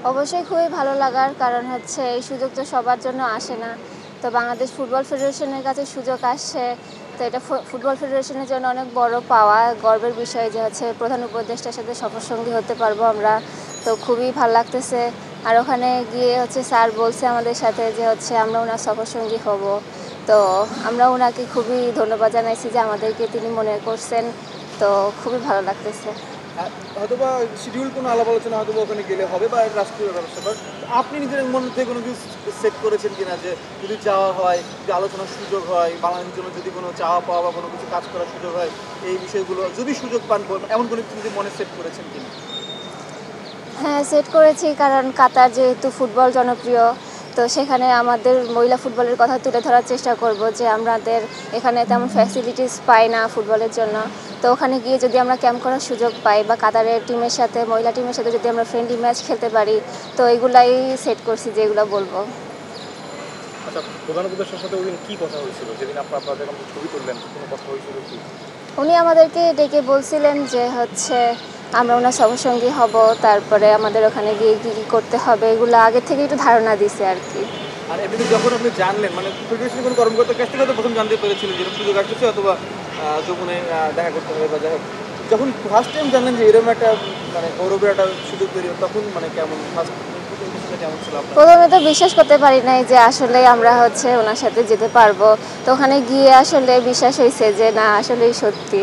অবশ্যই খুবই ভালো লাগার কারণ হচ্ছে এই সুযোগ তো সবার জন্য আসে না। তো বাংলাদেশ ফুটবল ফেডারেশনের কাছে সুযোগ আসছে। তো এটা ফুটবল ফেডারেশনের জন্য অনেক বড় পাওয়া, গর্বের বিষয় যে হচ্ছে প্রধান উপদেষ্টার সাথে সফরসঙ্গী হতে পারবো আমরা। তো খুবই ভালো লাগতেছে। আর ওখানে গিয়ে হচ্ছে স্যার বলছে আমাদের সাথে যে হচ্ছে আমরা ওনার সফরসঙ্গী হব। তো আমরা ওনাকে খুবই ধন্যবাদ জানাইছি যে আমাদেরকে তিনি মনে করছেন। তো খুবই ভালো লাগতেছে। হয়তোবা শিডিউল কোনো আলাপ আলোচনা হয়তো ওখানে গেলে হবে বা রাষ্ট্রীয় ব্যবস্থা। আপনি নিজের মধ্যে কোনো কিছু সেট করেছেন কিনা যে যদি যাওয়া হয়, যদি আলোচনার সুযোগ হয়, বাংলাদেশের জন্য যদি কোনো চাওয়া পাওয়া বা কোনো কিছু কাজ করার সুযোগ হয়, এই বিষয়গুলো যদি সুযোগ পান এমন কোনো কিছু যদি মনে সেট করেছেন কিনা? হ্যাঁ, সেট করেছি কারণ কাতার যেহেতু ফুটবল জনপ্রিয়, তো সেখানে আমাদের মহিলা ফুটবলের কথা তুলে ধরার চেষ্টা করব যে আমাদের এখানে তেমন ফ্যাসিলিটিস পাই না ফুটবলের জন্য। তো ওখানে গিয়ে যদি আমরা ক্যাম্প করার সুযোগ পাই বা কাতারের টিমের সাথে মহিলা টিমের সাথে যদি আমরা ফ্রেন্ডলি ম্যাচ খেলতে পারি, তো এগুলাই সেট করছি যে এগুলো বলবো। আচ্ছা, প্রধান উপদেষ্টার সাথে ওইদিন কি কথা হয়েছিল? যেদিন আপনাদের ছবি তুললেন, কোনো কথা হয়েছিল কি? উনি আমাদেরকে ডেকে বলছিলেন যে হচ্ছে আমরা ওনার সফরসঙ্গী হব, তারপরে আমাদের ওখানে গিয়ে কী কী করতে হবে এগুলো আগে থেকে একটু ধারণা দিছে আর কি। আর এমনিতে যখন আপনি জানলেন, মানে ফেডারেশনের কোনো কর্মকর্তার কাছ থেকে তো প্রথম জানতে পেরেছিলেন যে সুযোগ আসতেছে অথবা যমুনে দেখা করতে হবে বা যাই হোক, যখন ফার্স্ট টাইম জানলেন যে এরকম একটা মানে গৌরবের একটা সুযোগ তৈরি হবে, তখন মানে কেমন ফার্স্ট কেমন ছিল আপনার? প্রথমে তো বিশ্বাস করতে পারি নাই যে আসলে আমরা হচ্ছে ওনার সাথে যেতে পারবো। তো ওখানে গিয়ে আসলে বিশ্বাস হয়েছে যে না আসলেই সত্যি।